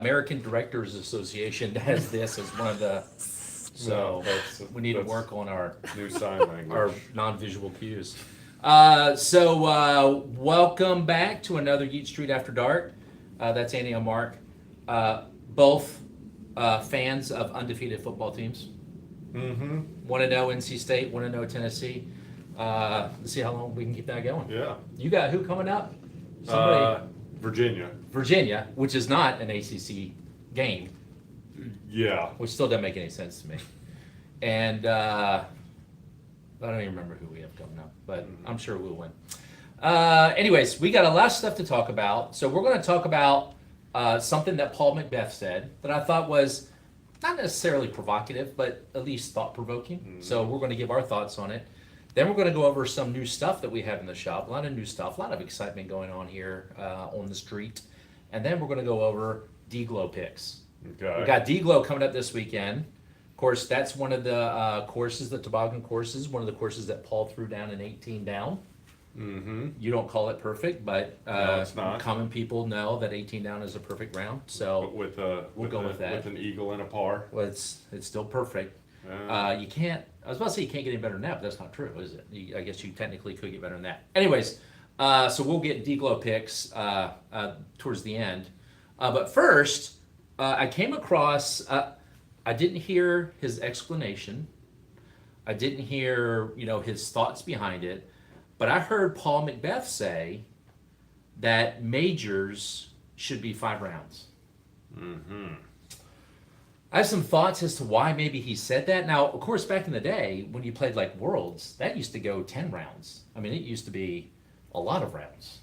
American Directors Association has this as one of the, so we need to work on our new sign language. our non-visual cues. Welcome back to another Yeet Street After Dark. That's Andy and Mark. Both fans of undefeated football teams. Mm-hmm. Want to know NC State, want to know Tennessee. Let's see how long we can keep that going. Yeah. You got who coming up? Virginia, which is not an ACC game. Yeah. Which still doesn't make any sense to me. And I don't even remember who we have coming up, but I'm sure we'll win. Anyways, we got a lot of stuff to talk about. So we're going to talk about something that Paul McBeth said that I thought was not necessarily provocative, but at least thought-provoking. Mm-hmm. So we're going to give our thoughts on it. Then we're going to go over some new stuff that we have in the shop. A lot of new stuff, a lot of excitement going on here on the street. And then we're going to go over DGLO picks. Okay. We got DGLO coming up this weekend. Of course, that's one of the courses, the toboggan courses, one of the courses that Paul threw down in 18 down. Mm-hmm. You don't call it perfect, but no, it's not. Common people know that 18 down is a perfect round. So with an eagle and a par. Well, it's still perfect. You can't. I was about to say you can't get any better than that, but that's not true, is it? I guess you technically could get better than that. Anyways, so we'll get DGLO picks towards the end. But first, I came across. I didn't hear his explanation. I didn't hear his thoughts behind it. But I heard Paul McBeth say that majors should be 5 rounds. Mm-hmm. I have some thoughts as to why maybe he said that. Now, of course, back in the day, when you played like Worlds, that used to go 10 rounds. I mean, it used to be a lot of rounds.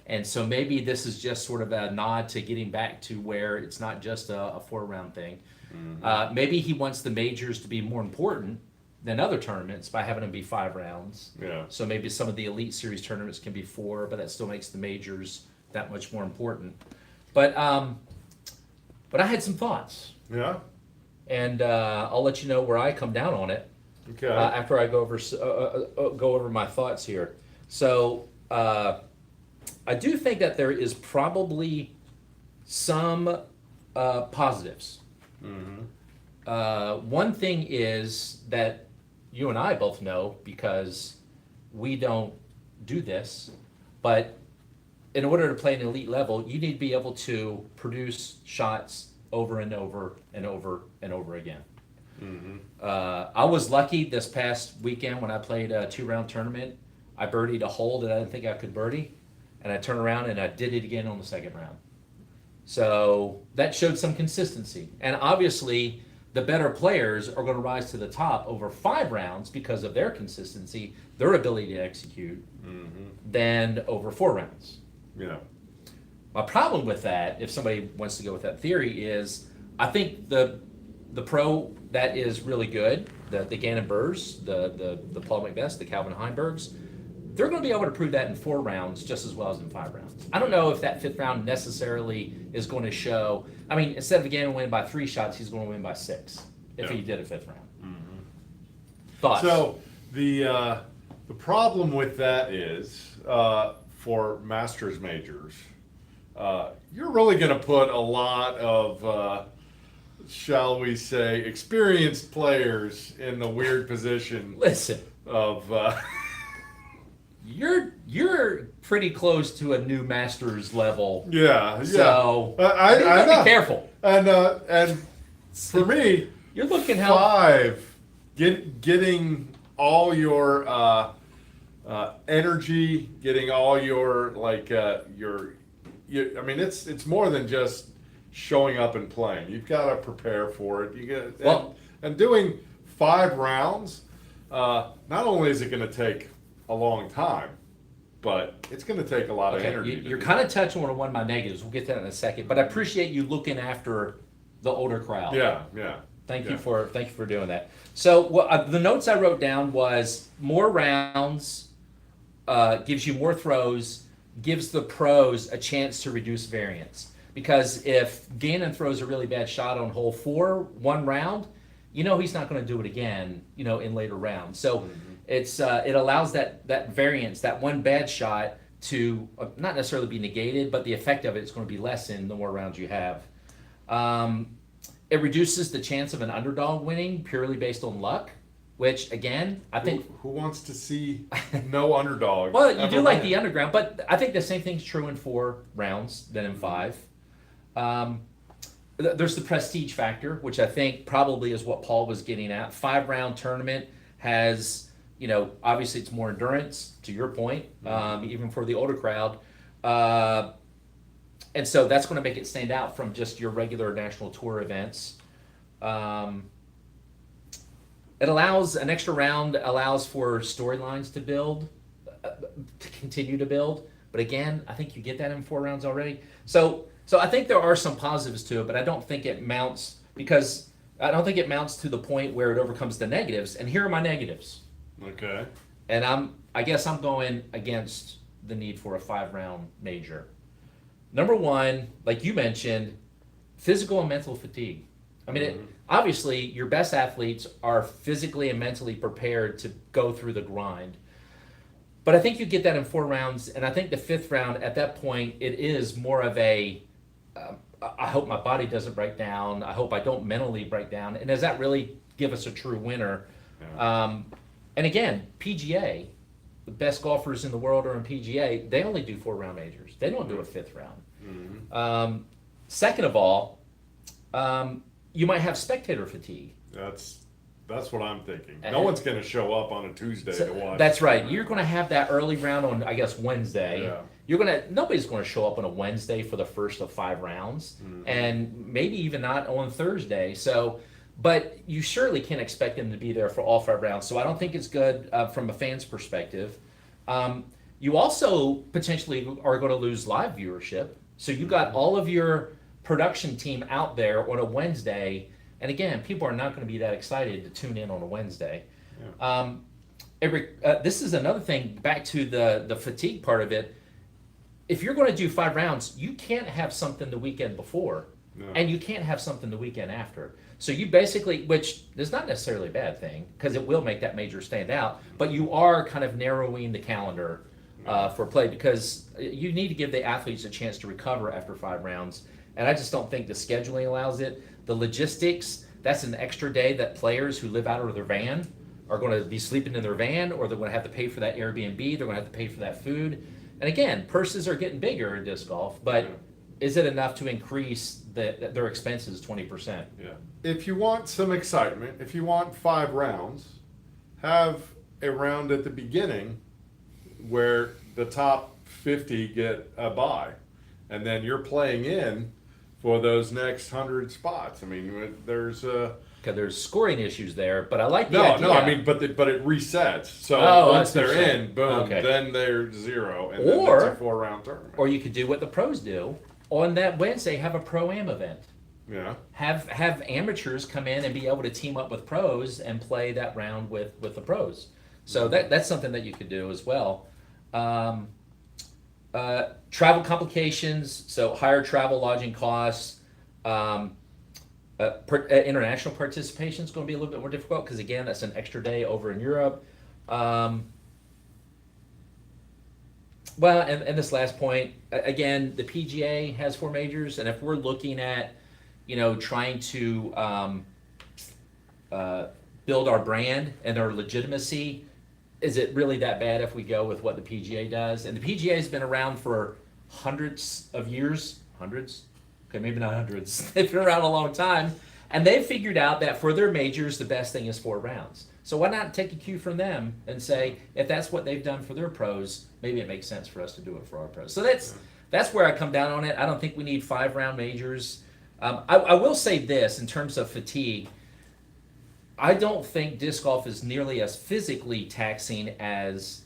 And so maybe this is just sort of a nod to getting back to where it's not just a 4-round thing. Mm-hmm. Maybe he wants the majors to be more important than other tournaments by having them be 5 rounds. Yeah. So maybe some of the Elite Series tournaments can be 4, but that still makes the majors that much more important. But I had some thoughts. Yeah. And I'll let you know where I come down on it. Okay. After I go over my thoughts here. So I do think that there is probably some positives. Mm-hmm. One thing is that you and I both know, because we don't do this, but in order to play an elite level, you need to be able to produce shots over and over and over and over again. Mm-hmm. I was lucky this past weekend when I played a 2-round tournament. I birdied a hole that I didn't think I could birdie, and I turned around and I did it again on the 2nd round. So that showed some consistency. And obviously, the better players are going to rise to the top over 5 rounds because of their consistency, their ability to execute, than over 4 rounds. Yeah. My problem with that, if somebody wants to go with that theory, is I think the pro that is really good, the Gannon Burrs, the Paul McBeths, the Calvin Heimbergs, they're going to be able to prove that in 4 rounds just as well as in 5 rounds. I don't know if that 5th round necessarily is going to show. I mean, instead of Gannon winning by 3 shots, he's going to win by 6 if he did a 5th round. Mm-hmm. Thoughts? So the problem with that is for Masters majors, you're really going to put a lot of, shall we say, experienced players in the weird position. Listen, of. You're pretty close to a new Masters level. Yeah. So I know. Be careful. And for me, you're looking 5. Getting all your energy, getting all your I mean, it's more than just showing up and playing. You've got to prepare for it. And doing 5 rounds. Not only is it going to take a long time, but it's going to take a lot of energy. You're kind of touching on one of my negatives. We'll get to that in a second. But I appreciate you looking after the older crowd. Yeah. Thank you for doing that. So the notes I wrote down was more rounds gives you more throws, gives the pros a chance to reduce variance. Because if Gannon throws a really bad shot on hole 4, 1 round, he's not going to do it again, in later rounds. So it allows that variance, that one bad shot, to not necessarily be negated, but the effect of it is going to be lessened the more rounds you have It reduces the chance of an underdog winning purely based on luck, which again, I think. Who wants to see no underdog? Well, you ever do like win? the underground, but I think the same thing's true in 4 rounds than in 5. There's the prestige factor, which I think probably is what Paul was getting at. 5-round tournament has, obviously it's more endurance, to your point, even for the older crowd. And so that's going to make it stand out from just your regular national tour events. It allows an extra round allows for storylines to build, to continue to build. But again, I think you get that in 4 rounds already. So I think there are some positives to it, but I don't think it mounts to the point where it overcomes the negatives. And here are my negatives. Okay. And I guess I'm going against the need for a 5-round major. Number one, like you mentioned, physical and mental fatigue. I mean, obviously, your best athletes are physically and mentally prepared to go through the grind. But I think you get that in 4 rounds, and I think the 5th round, at that point, it is more of a, I hope my body doesn't break down. I hope I don't mentally break down. And does that really give us a true winner? Yeah. And again, PGA, the best golfers in the world are in PGA. They only do 4-round majors. They don't do a 5th round. Second of all, you might have spectator fatigue. That's what I'm thinking. No one's going to show up on a Tuesday to watch. That's right. You're going to have that early round on, I guess, Wednesday. Yeah. Nobody's going to show up on a Wednesday for the first of 5 rounds, and maybe even not on Thursday. So, but you surely can't expect them to be there for all 5 rounds. So I don't think it's good from a fan's perspective. You also potentially are going to lose live viewership. So you got all of your production team out there on a Wednesday. And again, people are not going to be that excited to tune in on a Wednesday. Yeah. This is another thing, back to the fatigue part of it. If you're going to do 5 rounds, you can't have something the weekend before, and you can't have something the weekend after. So you basically, which is not necessarily a bad thing, because it will make that major stand out, but you are kind of narrowing the calendar for play, because you need to give the athletes a chance to recover after 5 rounds. And I just don't think the scheduling allows it. The logistics, that's an extra day that players who live out of their van are going to be sleeping in their van, or they're going to have to pay for that Airbnb, they're going to have to pay for that food. And again, purses are getting bigger in disc golf, but is it enough to increase their expenses 20%? Yeah. If you want some excitement, if you want 5 rounds, have a round at the beginning where the top 50 get a bye, and then you're playing in for those next 100 spots. I mean, there's Because there's scoring issues there, but I like the no, idea. no. I mean, but it resets. So once they're in, boom, then they're 0, and then it's a 4-round tournament. Or you could do what the pros do on that Wednesday. Have a pro-am event. Yeah. Have amateurs come in and be able to team up with pros and play that round with the pros. So that's something that you could do as well. Travel complications, so higher travel lodging costs. International participation is going to be a little bit more difficult, because again, that's an extra day over in Europe. Well, and this last point, again, the PGA has 4 majors, and if we're looking at, trying to build our brand and our legitimacy, is it really that bad if we go with what the PGA does? And the PGA has been around for hundreds of years. Hundreds? Okay, maybe not hundreds. They've been around a long time. And they've figured out that for their majors, the best thing is 4 rounds. So why not take a cue from them and say, if that's what they've done for their pros, maybe it makes sense for us to do it for our pros. So that's where I come down on it. I don't think we need 5-round majors. I will say this, in terms of fatigue, I don't think disc golf is nearly as physically taxing as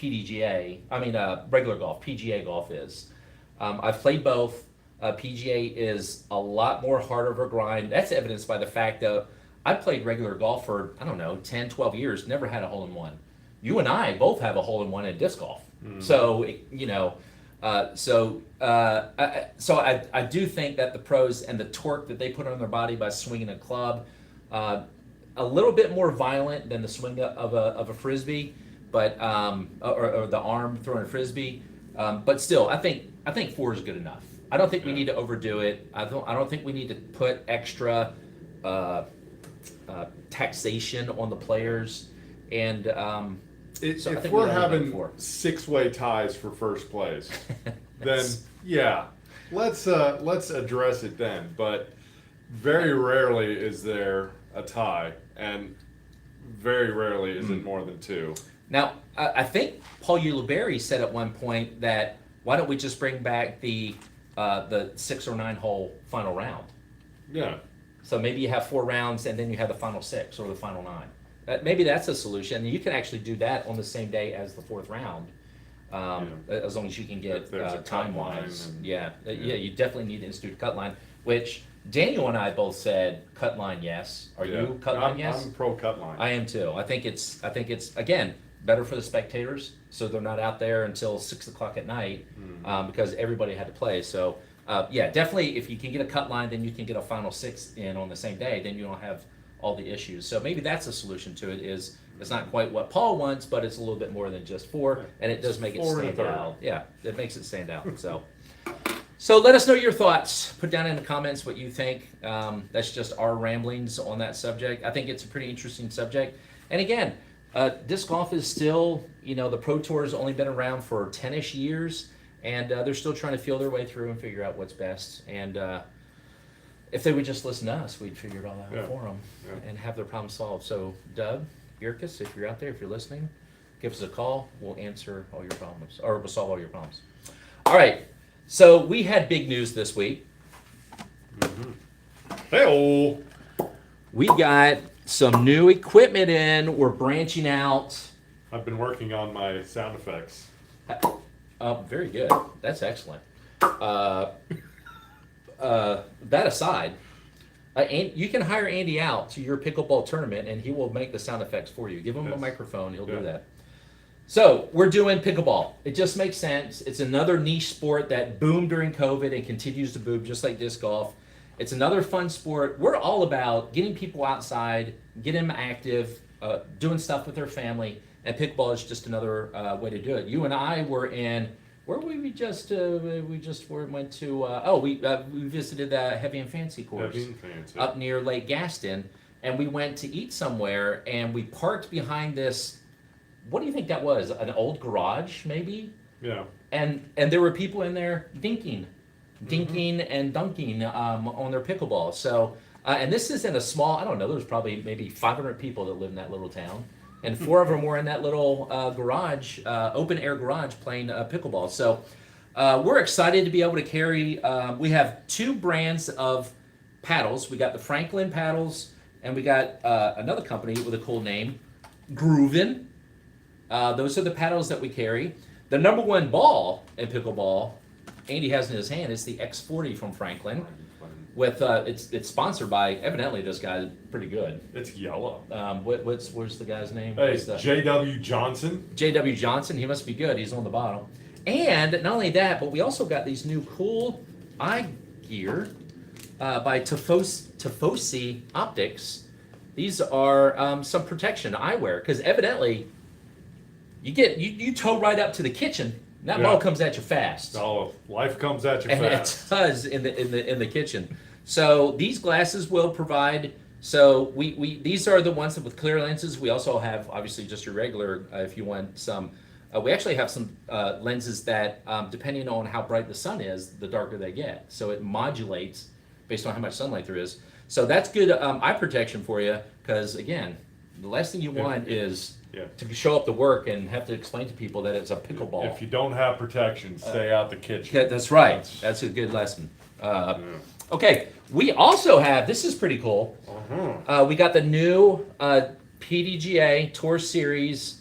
regular golf, PGA golf is. I've played both. PGA is a lot more harder of a grind. That's evidenced by the fact that I played regular golf for, 10, 12 years, never had a hole-in-one. You and I both have a hole-in-one in disc golf. So, I do think that the pros and the torque that they put on their body by swinging a club, a little bit more violent than the swing of a frisbee, but or the arm throwing a frisbee, but still, I think 4 is good enough. I don't think we need to overdo it. I don't think we need to put extra taxation on the players. And so I If think we're we only having four. 6-way ties for first place, then yeah, let's address it then. But very rarely is there a tie, and very rarely is it more than 2. Now, I think Paul Ulibarri said at one point that why don't we just bring back the 6 or 9 hole final round? Yeah. So maybe you have 4 rounds and then you have the final 6 or the final 9. Maybe that's a solution. You can actually do that on the same day as the 4th round, as long as you can get There's a cut time line wise. and- Yeah, you definitely need to institute a cut line, which Daniel and I both said cut line yes. Are you cut line yes? I'm pro cut line. I am too. I think it's again better for the spectators, so they're not out there until 6 o'clock at night because everybody had to play. So yeah, definitely if you can get a cut line, then you can get a final 6 in on the same day. Then you don't have all the issues. So maybe that's a solution to it. Is it's not quite what Paul wants, but it's a little bit more than just 4, and it does make it 4 and a stand third. out. Yeah, it makes it stand out. So let us know your thoughts. Put down in the comments what you think. That's just our ramblings on that subject. I think it's a pretty interesting subject. And again, disc golf is still, the Pro Tour has only been around for 10-ish years, and they're still trying to feel their way through and figure out what's best. And if they would just listen to us, we'd figure it all out for them and have their problem solved. So Doug, Yurkus, if you're out there, if you're listening, give us a call. We'll answer all your problems, or we'll solve all your problems. All right. So we had big news this week. Hey-oh. We got some new equipment in. We're branching out. I've been working on my sound effects. Very good. That's excellent. That aside, you can hire Andy out to your pickleball tournament, and he will make the sound effects for you. Give him a microphone; he'll do that. So we're doing pickleball. It just makes sense. It's another niche sport that boomed during COVID and continues to boom, just like disc golf. It's another fun sport. We're all about getting people outside, getting them active, doing stuff with their family, and pickleball is just another way to do it. You and I were in. Where were we just? Went to. We visited the Heavy and Fancy course up near Lake Gaston, and we went to eat somewhere, and we parked behind this. What do you think that was? An old garage, maybe? Yeah. And there were people in there dinking and dunking on their pickleball. So, and this is in a small. I don't know. There's probably maybe 500 people that live in that little town, and 4 of them were in that little garage, open air garage, playing pickleball. So, we're excited to be able to carry. We have 2 brands of paddles. We got the Franklin paddles, and we got another company with a cool name, Groovin'. Those are the paddles that we carry. The number 1 ball in pickleball, Andy has in his hand, is the X40 from Franklin. With it's sponsored by, evidently this guy is pretty good. It's yellow. Where's the guy's name? Hey, J.W. Johnson. J.W. Johnson. He must be good. He's on the bottom. And not only that, but we also got these new cool eye gear by Tifosi Optics. These are some protection eyewear, because evidently you tow right up to the kitchen. That ball comes at you fast. Oh, life comes at you and fast. it does in the kitchen. So these glasses will provide. So we these are the ones with clear lenses. We also have obviously just your regular. If you want some, we actually have some lenses that depending on how bright the sun is, the darker they get. So it modulates based on how much sunlight there is. So that's good eye protection for you, because again, the last thing you want is to show up to work and have to explain to people that it's a pickleball. If you don't have protection, stay out the kitchen. Yeah, that's right. That's a good lesson. Okay, we also have, this is pretty cool. We got the new PDGA Tour Series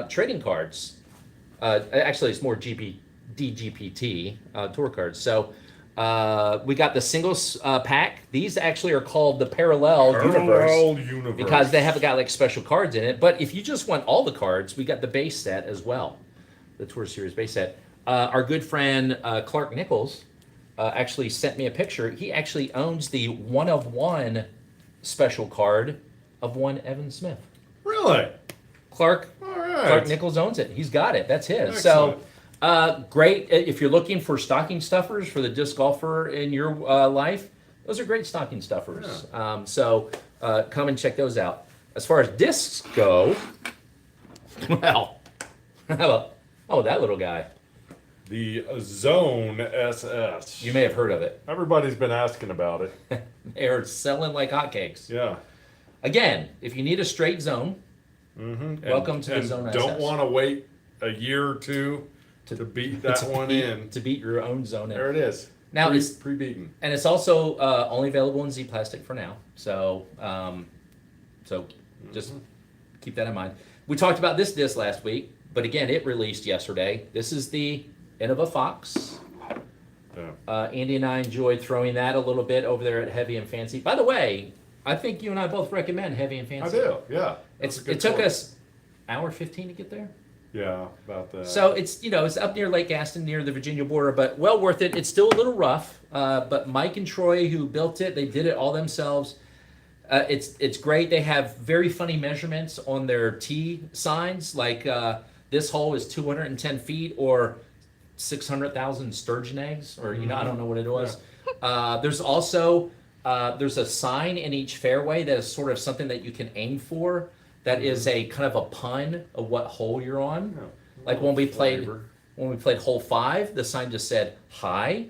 trading cards. Actually, it's more DGPT tour cards. So we got the singles pack. These actually are called the Parallel Universe because they haven't got like special cards in it. But if you just want all the cards, we got the base set as well, the Tour Series base set. Our good friend Clark Nichols actually sent me a picture. He actually owns the 1-of-1 special card of one Evan Smith. Really? Clark All right. Clark Nichols owns it. He's got it. That's his. Excellent. Great if you're looking for stocking stuffers for the disc golfer in your life. Those are great stocking stuffers. Yeah. So come and check those out. As far as discs go, well, that little guy. The Zone SS. You may have heard of it. Everybody's been asking about it. They're selling like hotcakes. Yeah. Again, if you need a straight zone, Mm-hmm. welcome to the Zone SS. Don't want to wait a year or two to beat that one in. To beat your own zone in. There it is. Now it's pre-beaten. And it's also only available in Z plastic for now. So, just keep that in mind. We talked about this disc last week, but again, it released yesterday. This is the Innova Fox. Yeah. Andy and I enjoyed throwing that a little bit over there at Heavy and Fancy. By the way, I think you and I both recommend Heavy and Fancy. I do, yeah. It took us hour 15 to get there. Yeah, about that. So it's up near Lake Gaston, near the Virginia border, but well worth it. It's still a little rough, but Mike and Troy, who built it, they did it all themselves. It's great. They have very funny measurements on their tee signs, like this hole is 210 feet or 600,000 sturgeon eggs, or I don't know what it was. Yeah. There's also there's a sign in each fairway that is sort of something that you can aim for. That is a kind of a pun of what hole you're on. Yeah. Like when we played hole 5, the sign just said "Hi?" ?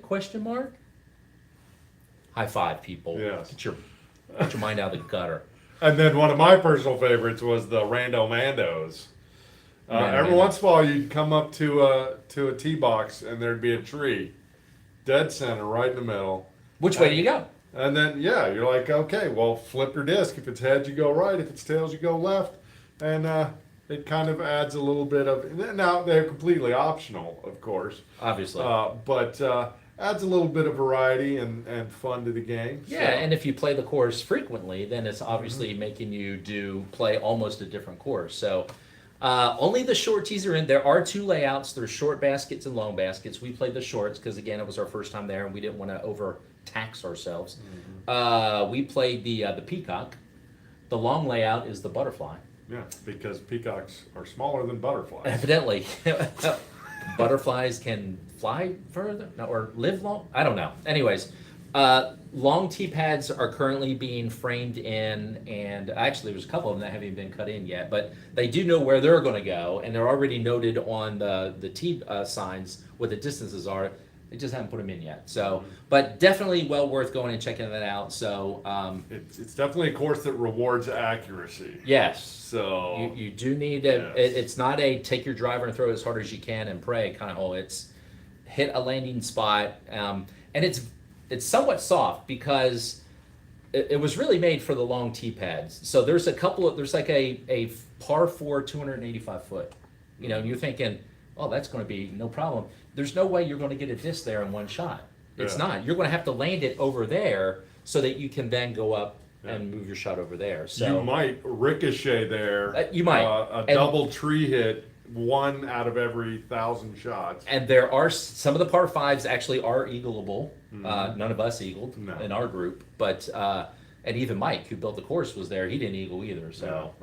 High five, people. Yes. Get your mind out of the gutter. And then one of my personal favorites was the Rando Mandos. Every once in a while, you'd come up to a tee box and there'd be a tree, dead center, right in the middle. Which way do you go? And then, you're like, okay, well, flip your disc. If it's heads, you go right. If it's tails, you go left. And it kind of adds a little bit of... Now, they're completely optional, of course. Obviously. But adds a little bit of variety and fun to the game. Yeah, and if you play the course frequently, then it's obviously making you play almost a different course. So only the short tees are in. There are 2 layouts. There's short baskets and long baskets. We played the shorts because, again, it was our first time there, and we didn't want to overtax ourselves. We played the peacock. The long layout is the butterfly. Yeah, because peacocks are smaller than butterflies. Evidently. Butterflies can fly further or live long. I don't know. Anyways, long tee pads are currently being framed in, and actually there's a couple of them that haven't been cut in yet, but they do know where they're going to go, and they're already noted on the tee signs what the distances are. They just haven't put them in yet. So, but definitely well worth going and checking that out. So it's definitely a course that rewards accuracy. Yes. So you do need it's not a take your driver and throw it as hard as you can and pray kind of hole. It's hit a landing spot, and it's somewhat soft because it was really made for the long tee pads. So there's like a par 4 285 foot. And you're thinking, oh, that's going to be no problem. There's no way you're going to get a disc there in one shot. It's not. You're going to have to land it over there so that you can then go up and move your shot over there. So you might ricochet there. You might. A double tree hit 1 out of every 1,000 shots. And there are some of the par 5s actually are eagleable. None of us eagled in our group, but and even Mike, who built the course, was there. He didn't eagle either. So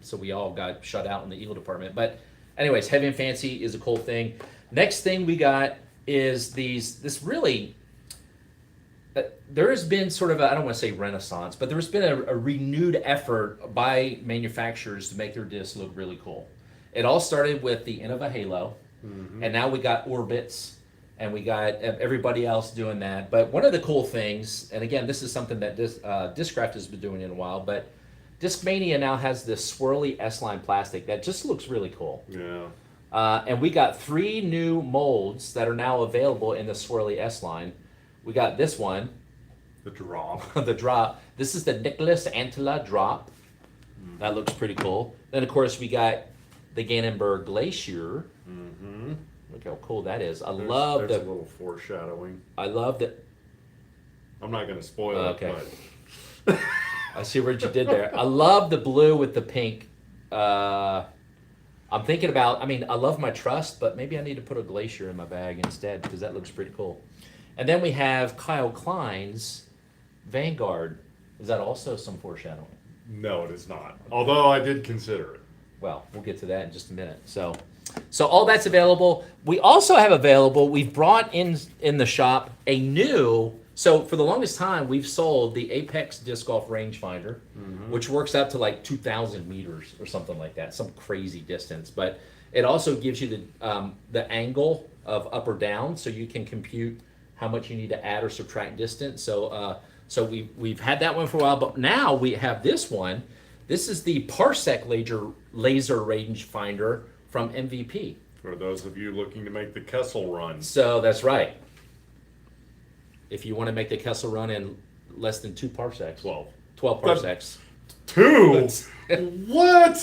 so we all got shut out in the eagle department. But anyways, Heavy and Fancy is a cool thing. Next thing we got is this really, there has been sort of I don't want to say renaissance, but there's been a renewed effort by manufacturers to make their discs look really cool. It all started with the Innova Halo, and now we got Orbits, and we got everybody else doing that. But one of the cool things, and again, this is something that Discraft has been doing in a while, but Discmania now has this swirly S-line plastic that just looks really cool. Yeah. And we got 3 new molds that are now available in the swirly S-line. We got this one. The drop. The drop. This is the Nicholas Antilla drop. That looks pretty cool. Then, of course, we got the Gannenberg Glacier. Look how cool that is. There's a little foreshadowing. I love that. I'm not going to spoil it, but... I see what you did there. I love the blue with the pink. I'm thinking about, I love my Trust, but maybe I need to put a Glacier in my bag instead because that looks pretty cool. And then we have Kyle Klein's Vanguard. Is that also some foreshadowing? No, it is not. Although I did consider it. Well, we'll get to that in just a minute. So, So all that's available. We also have available, we've brought in the shop a new, so for the longest time, we've sold the Apex Disc Golf Rangefinder, which works out to like 2,000 meters or something like that, some crazy distance. But it also gives you the angle of up or down, so you can compute how much you need to add or subtract distance. So we've had that one for a while, but now we have this one. This is the Parsec laser rangefinder from MVP. For those of you looking to make the Kessel run. So that's right. If you want to make the Kessel run in less than 2 parsecs. 12 parsecs. 2? What?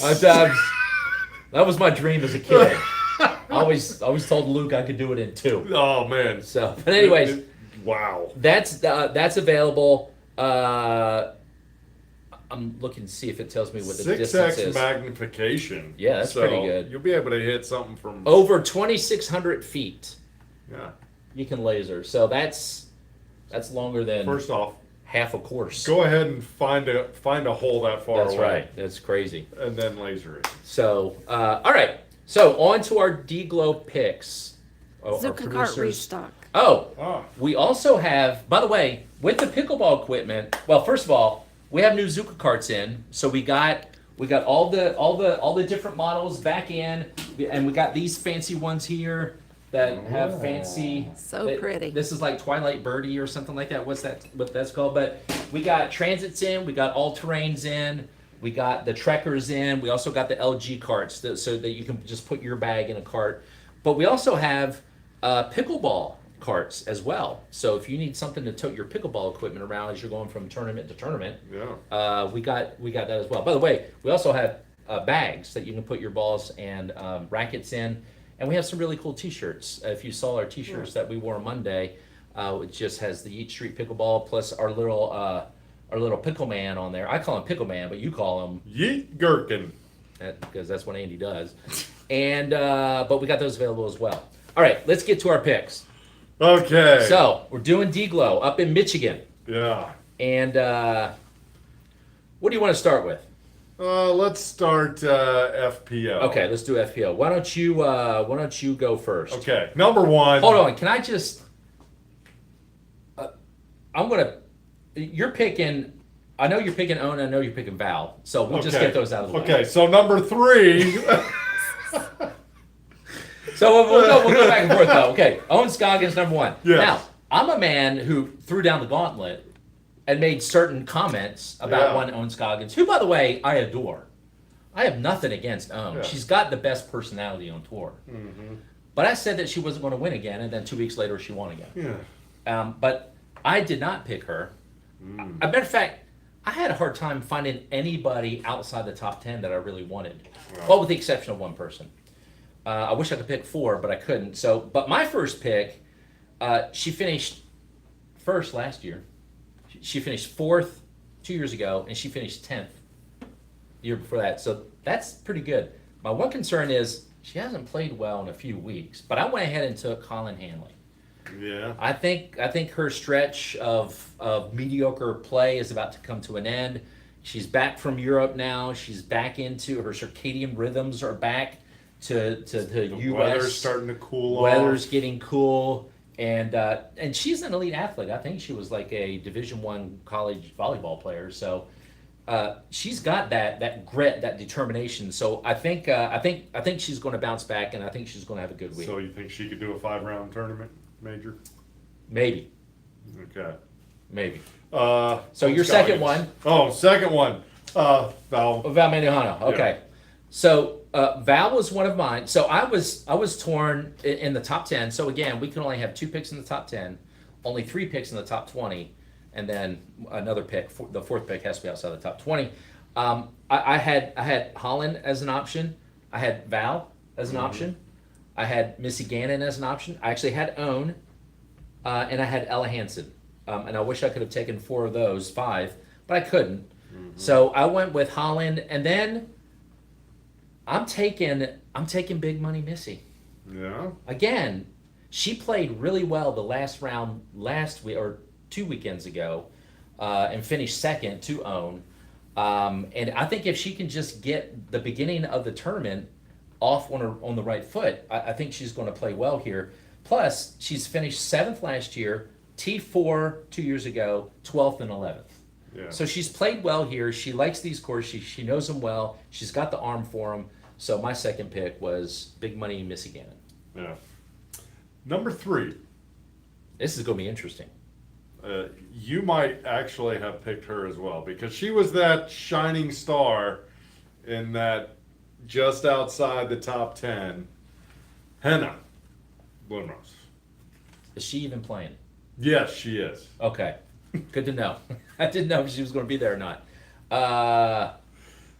That was my dream as a kid. I always told Luke I could do it in 2. Oh man. So, but anyways, wow. That's available. I'm looking to see if it tells me what the distance 6x is. magnification. Yeah, that's pretty good. You'll be able to hit something from Over 2,600 feet. Yeah. You can laser. So that's longer than First off, half a course. go ahead and find a hole that far That's away. right. That's crazy. And then laser it. So, all right. So on to our DGLO picks. Our Zucca cart producers. restock. Ah. We also have, by the way, with the pickleball equipment. Well, first of all, we have new Zucca carts in. So we got all the different models back in, and we got these fancy ones here that have fancy. So pretty. This is like Twilight Birdie or something like that. What that's called? But we got transits in. We got all terrains in. We got the trekkers in. We also got the LG carts so that you can just put your bag in a cart. But we also have pickleball carts as well. So if you need something to tote your pickleball equipment around as you're going from tournament to tournament, we got that as well. By the way, we also have bags that you can put your balls and rackets in, and we have some really cool T-shirts. If you saw our T-shirts that we wore Monday, it just has the Yeet Street Pickleball plus our little pickle man on there. I call him Pickle Man, but you call him Yeet Gherkin. because that's what Andy does. And but we got those available as well. All right, let's get to our picks. Okay. So we're doing DGLO up in Michigan, Yeah. and what do you want to start with? Let's start FPO. Okay, let's do FPO. Why don't you go first? Okay. Number 1. Hold on. Can I just? You're picking. I know you're picking Owen. I know you're picking Val. So we'll just get those out of the way. Okay. So number 3. So we'll go back and forth though. Okay, Owen Scoggins, number 1. Yes. Now, I'm a man who threw down the gauntlet and made certain comments about one Owen Scoggins, who, by the way, I adore. I have nothing against Owen. Yeah. She's got the best personality on tour. Mm-hmm. But I said that she wasn't going to win again, and then 2 weeks later she won again. Yeah. But I did not pick her. As a matter of fact, I had a hard time finding anybody outside the top 10 that I really wanted. Well, with the exception of one person. I wish I could pick 4, but I couldn't. But my first pick, she finished first last year. She finished 4th 2 years ago, and she finished 10th the year before that. So that's pretty good. My one concern is she hasn't played well in a few weeks, but I went ahead and took Colin Hanley. Yeah. I think her stretch of mediocre play is about to come to an end. She's back from Europe now. She's back into her circadian rhythms are back to the U.S. Weather's starting to cool off. Weather's getting cool, and she's an elite athlete. I think she was like a Division I college volleyball player. So she's got that grit, that determination. So I think she's going to bounce back, and I think she's going to have a good week. So you think she could do a 5-round tournament major? Maybe. Okay. Maybe. So your second one. Oh, second one. Val. Val Manduhano. Okay. Yeah. So Val was one of mine. So I was torn in the top 10. So again, we can only have 2 picks in the top 10, only 3 picks in the top 20, and then another pick. The 4th pick has to be outside the top 20. I had Holland as an option. I had Val as an option. I had Missy Gannon as an option. I actually had Own, and I had Ella Hansen. And I wish I could have taken 4 of those 5, but I couldn't. So I went with Holland, and then I'm taking Big Money Missy. Yeah. Again, she played really well the last round last week or 2 weekends ago, and finished second to Own. And I think if she can just get the beginning of the tournament off on the right foot. I think she's going to play well here. Plus, she's finished 7th last year, T4 2 years ago, 12th and 11th. Yeah. So she's played well here. She likes these courses. She knows them well. She's got the arm for them. So my second pick was big money Missy Gannon. Yeah. Number 3. This is going to be interesting. You might actually have picked her as well because she was that shining star in that just outside the top 10. Henna Blumrose. Is she even playing? Yes, she is. Okay. Good to know. I didn't know if she was going to be there or not.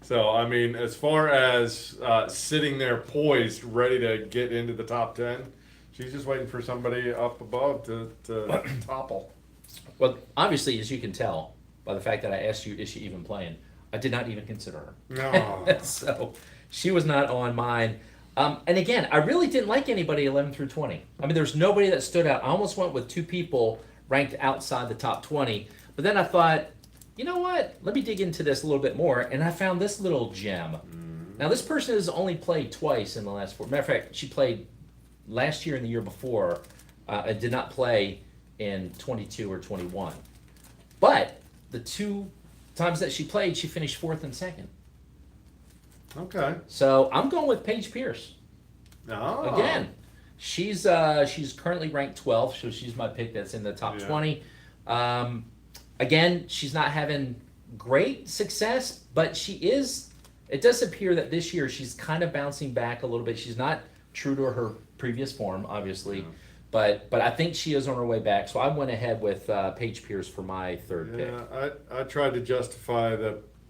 So, I mean, as far as sitting there poised, ready to get into the top 10, she's just waiting for somebody up above to topple. Well, obviously, as you can tell by the fact that I asked you, is she even playing? I did not even consider her. No. So she was not on mine. And again, I really didn't like anybody 11 through 20. I mean, there's nobody that stood out. I almost went with 2 people ranked outside the top 20. But then I thought, you know what? Let me dig into this a little bit more. And I found this little gem. Now, this person has only played twice in the last 4. Matter of fact, she played last year and the year before. And did not play in 22 or 21. But the 2 times that she played, she finished 4th and 2nd. Okay. So I'm going with Paige Pierce. Oh. Again, she's currently ranked 12th, so she's my pick that's in the top 20. Again, she's not having great success, but she is. It does appear that this year she's kind of bouncing back a little bit. She's not true to her previous form, obviously, but I think she is on her way back. So I went ahead with Paige Pierce for my 3rd pick. Yeah, I tried to justify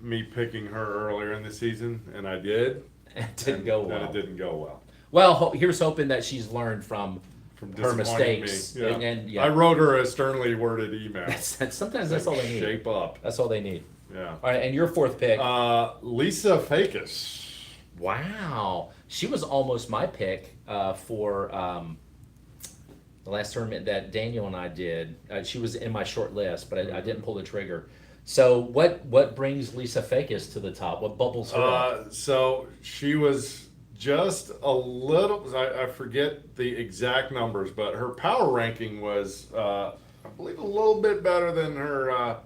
me picking her earlier in the season, and I did. It didn't go well. And it didn't go well. Well, here's hoping that she's learned from her Disappointing mistakes. me. Yeah. And I wrote her a sternly worded email. Sometimes that's all they need. Shape up. That's all they need. Yeah. All right, and your 4th pick. Lisa Fakis. Wow. She was almost my pick for the last tournament that Daniel and I did. She was in my short list, but I didn't pull the trigger. So what brings Lisa Fakis to the top? What bubbles her up? So she was just a little, I forget the exact numbers, but her power ranking was, I believe, a little bit better than her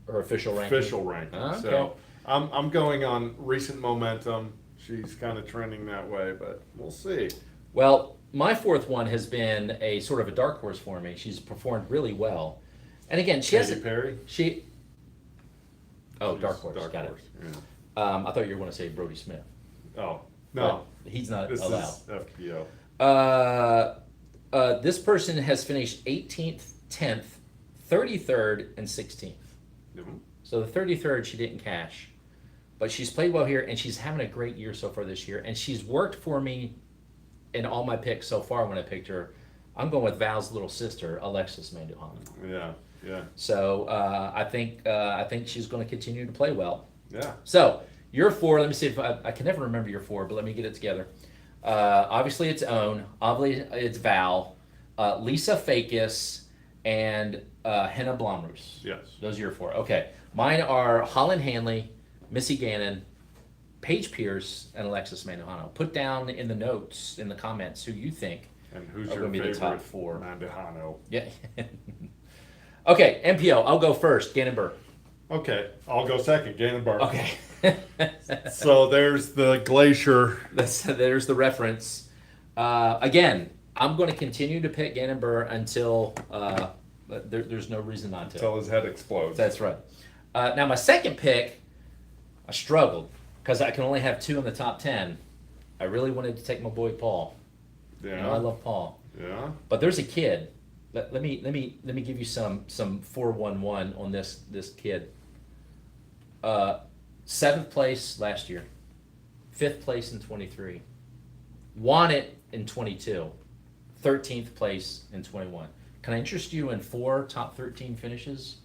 official ranking. Okay. So I'm going on recent momentum. She's kind of trending that way, but we'll see. Well, my 4th one has been a sort of a dark horse for me. She's performed really well. And again, she Katy has Perry? Dark horse. Got it. Yeah. I thought you were going to say Brody Smith. Oh, no. But he's not This allowed. is FPO. This person has finished 18th, 10th, 33rd, and 16th. Mhm. So the 33rd, she didn't cash. But she's played well here, and she's having a great year so far this year. And she's worked for me in all my picks so far when I picked her. I'm going with Val's little sister, Alexis Manduhana. Yeah. So I think she's going to continue to play well. Yeah. So your 4, let me see if I can never remember your 4, but let me get it together. Obviously it's Own, obviously it's Val, Lisa Fakis, and Henna Blomroos. Yes. Those are your 4. Okay. Mine are Holland Hanley, Missy Gannon, Paige Pierce, and Alexis Manduhana. Put down in the notes, in the comments, who you think And who's are your going to be the top favorite 4. Mandujano? Yeah. Okay, MPO, I'll go first. Gannon Burr. Okay, I'll go second. Gannon Bar. Okay. So there's the glacier. There's the reference. Again, I'm going to continue to pick Gannon Burr until there's no reason not to. Until his head explodes. That's right. Now, my second pick, I struggled because I can only have 2 in the top 10. I really wanted to take my boy Paul. Yeah. You know, I love Paul. Yeah. But there's a kid. Let me give you some 411 on this kid. 7th place last year, 5th place in 23, won it in 22, 13th place in 21. Can I interest you in 4 top 13 finishes?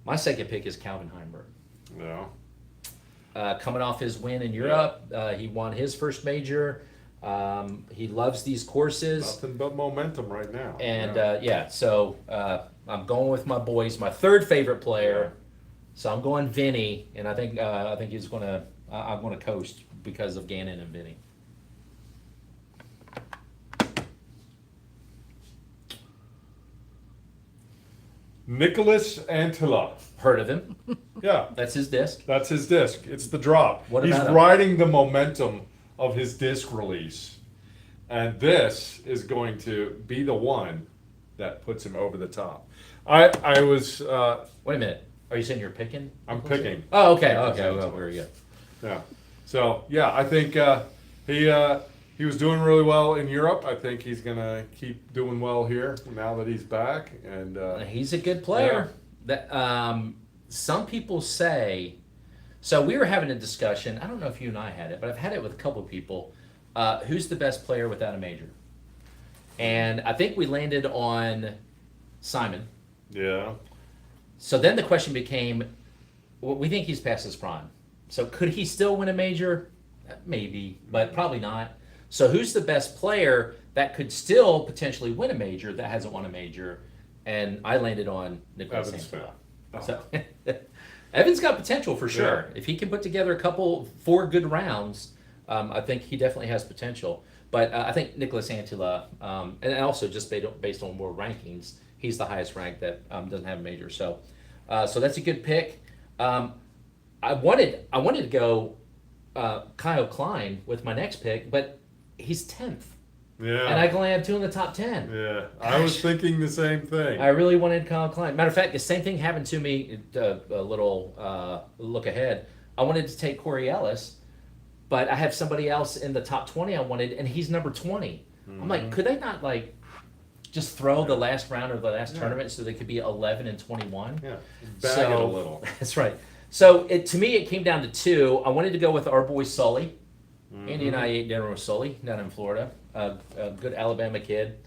My second pick is Calvin Heimberg. Yeah. Coming off his win in Europe, he won his first major. He loves these courses. Nothing but momentum right now. And so I'm going with my boys. My 3rd favorite player. So I'm going Vinny, and I think he's going to I'm going to coast because of Gannon and Vinny. Nicholas Antilla. Heard of him? Yeah, That's his disc. that's his disc. It's the drop. What He's about him? riding the momentum of his disc release. And this is going to be the one that puts him over the top. I was, Wait a minute. Are you saying you're picking? I'm picking. Oh, okay. Nicholas Okay. Antilla. Well, there you go. Yeah. So yeah, I think he was doing really well in Europe. I think he's gonna keep doing well here now that he's back. And He's a good player. That some people say. So we were having a discussion. I don't know if you and I had it, but I've had it with a couple of people. Who's the best player without a major? And I think we landed on Simon. yeah, So then the question became, well, we think he's past his prime. So could he still win a major? Maybe, but probably not. So who's the best player that could still potentially win a major that hasn't won a major? And I landed on Nicholas Evans. Antilla. Oh. So Evan's got potential for sure. Yeah. If he can put together four good rounds, I think he definitely has potential. But I think Nicholas Antilla, and also just based on more rankings, he's the highest ranked that doesn't have a major. So that's a good pick. I wanted to go Kyle Klein with my next pick, but he's 10th, yeah, and I can only have two in the top 10. yeah. I was thinking the same thing. I really wanted Kyle Klein. Matter of fact, the same thing happened to me. A little look ahead. I wanted to take Corey Ellis, but I have somebody else in the top 20 I wanted, and he's number 20. I'm like, could they not just throw the last round of the last tournament so they could be 11 and 21? Yeah, bag it a little. That's right. So to me, it came down to two. I wanted to go with our boy Sully. Andy and I ate dinner with Sully down in Florida, a good Alabama kid.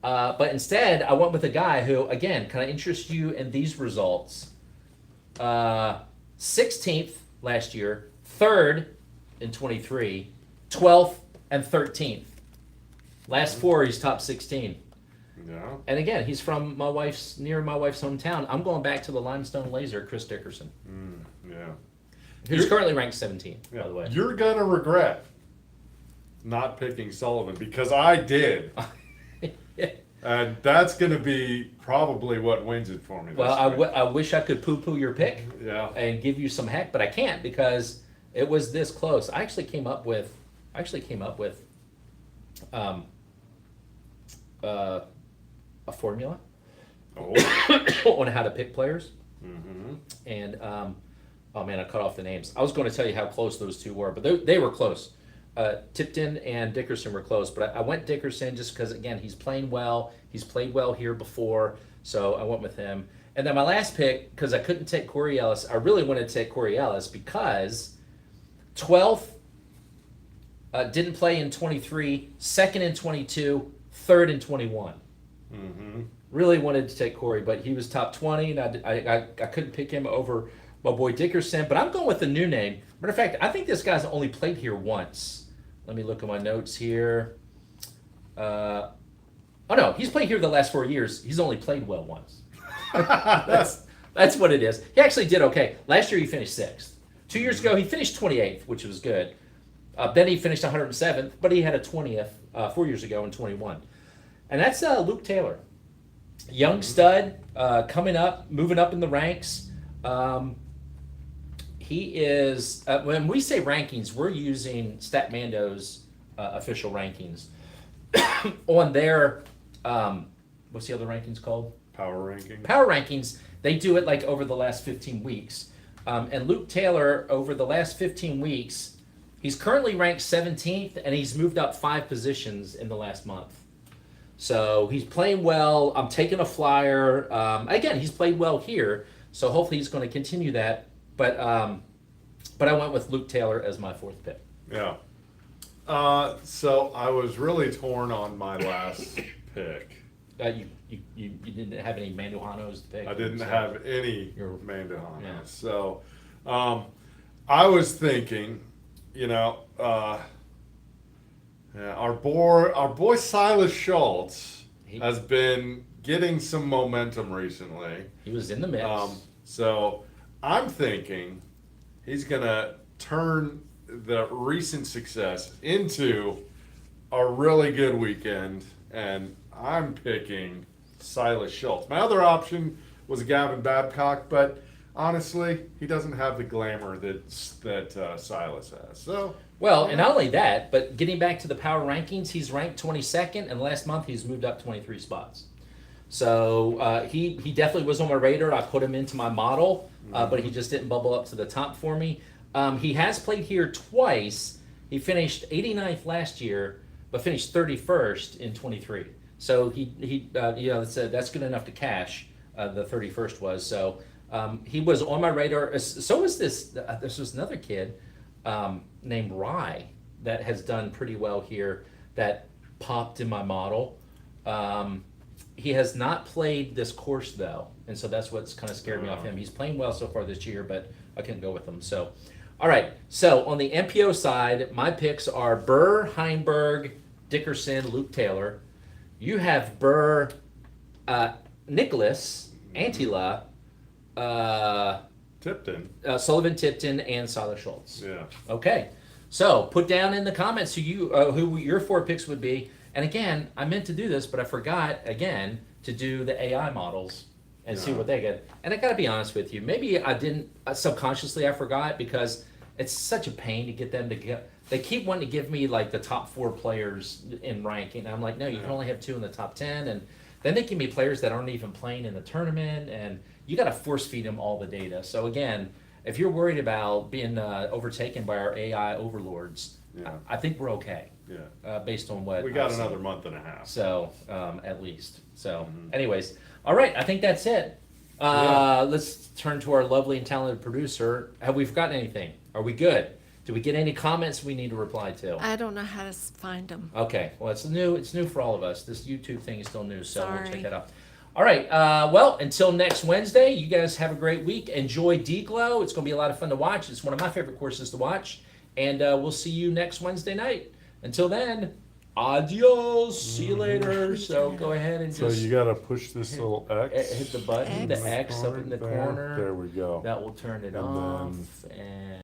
But instead, I went with a guy who, again, can I interest you in these results? 16th last year, 3rd in 23, 12th and 13th. Last four, he's top 16. Yeah. And again, he's from near my wife's hometown. I'm going back to the Limestone Laser, Chris Dickerson, Yeah. who's currently ranked 17, by the way. You're gonna regret not picking Sullivan because I did. And that's gonna be probably what wins it for me. Well, this week. I wish I could poo-poo your pick Yeah. and give you some heck, but I can't because it was this close. I actually came up with a formula Oh. on how to pick players. Mm-hmm. And oh man, I cut off the names. I was going to tell you how close those two were, but they were close. Tipton and Dickerson were close, but I went Dickerson just because, again, he's playing well. He's played well here before, so I went with him. And then my last pick, because I couldn't take Corey Ellis, I really wanted to take Corey Ellis because 12th didn't play in 23, 2nd in 22, 3rd in 21. Mm-hmm. Really wanted to take Corey, but he was top 20, and I couldn't pick him over my boy Dickerson. But I'm going with the new name. Matter of fact, I think this guy's only played here once. Let me look at my notes here. Oh no, he's played here the last 4 years. He's only played well once. That's what it is. He actually did okay. Last year he finished 6th. 2 years ago he finished 28th, which was good. Then he finished 107th, but he had a 20th 4 years ago in 21. And that's Luke Taylor. Young stud, coming up, moving up in the ranks. He is, when we say rankings, we're using Statmando's official rankings. On their, what's the other rankings called? Power ranking. Power rankings, they do it like over the last 15 weeks. And Luke Taylor, over the last 15 weeks, he's currently ranked 17th, and he's moved up 5 positions in the last month. So he's playing well. I'm taking a flyer. Again, he's played well here, so hopefully he's going to continue that. But I went with Luke Taylor as my 4th pick. Yeah. So I was really torn on my last pick. You didn't have any Mandujanos to pick? I didn't so have any You're- Mandujanos. Yeah. So I was thinking, our boy Silas Schultz has been getting some momentum recently. He was in the mix. So I'm thinking he's gonna turn the recent success into a really good weekend, and I'm picking Silas Schultz. My other option was Gavin Babcock, but honestly, he doesn't have the glamour that Silas has. So, Well, and not only that, but getting back to the power rankings, he's ranked 22nd, and last month he's moved up 23 spots. So he definitely was on my radar. I put him into my model, but he just didn't bubble up to the top for me. He has played here twice. He finished 89th last year, but finished 31st in 23. So he that's good enough to cash. The 31st was so. He was on my radar. So was this. This was another kid named Rye that has done pretty well here. That popped in my model. He has not played this course though, and so that's what's kind of scared me off him. He's playing well so far this year, but I couldn't go with him. So, all right. So on the MPO side, my picks are Burr, Heinberg, Dickerson, Luke Taylor. You have Burr, Nicholas, Antila, Tipton. Sullivan, Tipton, and Silas Schultz. Yeah. Okay, so put down in the comments who your 4 picks would be. And again, I meant to do this, but I forgot again to do the AI models and see what they get. And I got to be honest with you, maybe I didn't subconsciously. I forgot because it's such a pain to get them to get. They keep wanting to give me like the top 4 players in ranking. I'm like, no, you can only have 2 in the top 10, and then they give me players that aren't even playing in the tournament, and you got to force feed them all the data. So again, if you're worried about being overtaken by our AI overlords, I think we're okay. Yeah. Based on what We got I've another seen. month and a half. So at least. So anyways, all right. I think that's it. Let's turn to our lovely and talented producer. Have we forgotten anything? Are we good? Did we get any comments we need to reply to? I don't know how to find them. Okay. Well, it's new. It's new for all of us. This YouTube thing is still new, so we'll check Sorry. that out. All right. Well, until next Wednesday, you guys have a great week. Enjoy DGLO. It's going to be a lot of fun to watch. It's one of my favorite courses to watch. And we'll see you next Wednesday night. Until then, adios. See you later. So go ahead and So just you gotta push this little X. hit the button, the X up in the there. corner. There we go. That will turn it And off. And